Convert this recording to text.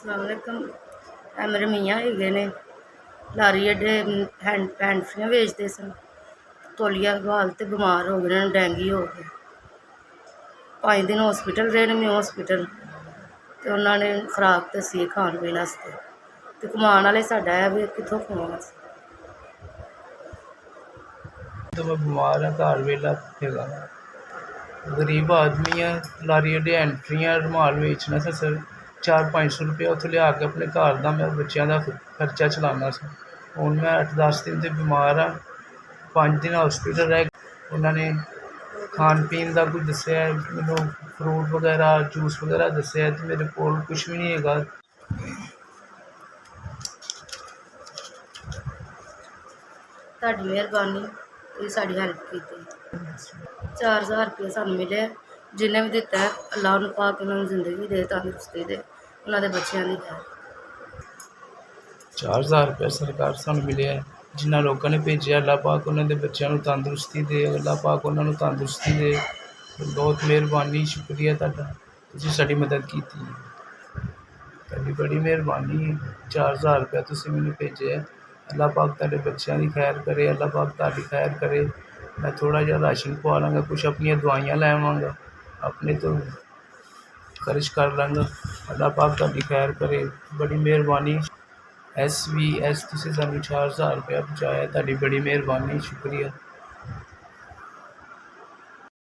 ਅਸਲਾਮੁਅਲੈਕਮ। ਇਹ ਮੇਰੇ ਮੀਆਂ ਹੈਗੇ ਨੇ, ਲਾਰੀ ਅੱਡੇ ਹੈਂਡਫਰੀਆਂ ਵੇਚਦੇ ਸਨ। ਤੋਲੀਆ ਗਵਾਲ ਤੇ ਬਿਮਾਰ ਹੋ ਗਏ, ਨੇ ਡੈਂਗੀ ਹੋ ਗਏ। 5 ਦਿਨ ਹੌਸਪੀਟਲ ਰਹੇ ਨੇ, ਨਿਊ ਹੌਸਪੀਟਲ। ਤੇ ਉਹਨਾਂ ਨੇ ਖੁਰਾਕ ਦੱਸੀ ਖਾਣ ਪੀਣ ਵਾਸਤੇ, ਤੇ ਕਮਾਉਣ ਵਾਲੇ ਸਾਡਾ ਹੈ ਵੀ ਕਿੱਥੋਂ ਖਵਾਉਣਾ ਸੀ। तो मैं बीमार हाँ, घर वेला हैगा, गरीब आदमी है। लारी अड्डे एंट्रियां रुमाल बेचना सा सर, 400-500 रुपया उत्थों लिया के अपने घर का मैं बच्चों का खर्चा चलाना सा। हुण मैं 8-10 दिन से बीमार हाँ, 5 दिन हॉस्पिटल रह। उन्होंने खान पीन का कुछ दसिया, मैनू फ्रूट वगैरह जूस वगैरह दसिया, तो मेरे को कुछ भी नहीं हैगा। ਤੁਹਾਡੀ ਮਿਹਰਬਾਨੀ, ਤੁਸੀਂ ਸਾਡੀ ਹੈਲਪ ਕੀਤੀ। 4000 ਰੁਪये ਸਾਨੂੰ ਮਿਲਿਆ, ਜਿਹਨੇ ਵੀ ਦਿੱਤਾ ਹੈ ਅੱਲਾਹ ਨੂੰ ਪਾਕ ਉਹਨਾਂ ਨੂੰ ਜ਼ਿੰਦਗੀ ਦੇ, ਤੰਦਰੁਸਤੀ ਦੇ, ਉਹਨਾਂ ਦੇ ਬੱਚਿਆਂ ਦੀ ਹੈ। 4000 रुपया सरकार सानू मिले, जिन्होंने लोगों ने भेजा, अल्लाह पाक उन्होंने बच्चों को तंदुरुस्ती दे, अल्लाह पाक उन्होंने तंदुरुस्ती दे। बहुत मेहरबानी, शुक्रिया तुहाडा, तुसीं साडी मदद की, तुहाडी बड़ी मेहरबानी। 4000 रुपया तुसीं मैनूं भेजे, अल्लाह पाक तुहाडे बच्चों की खैर करे, अल्लाह पाक तुहाडी खैर करे। मैं थोड़ा जिहा राशन पवा लांगा, कुछ अपनी दवाइयां लैवांगा, अपने तो खर्च कर लांगा। अल्लाह पाक तुहाडी खैर करे, बड़ी मेहरबानी। SVS तुसीं सानूं 4000 रुपया पहुँचाया, तुहाडी बड़ी मेहरबानी, शुक्रिया।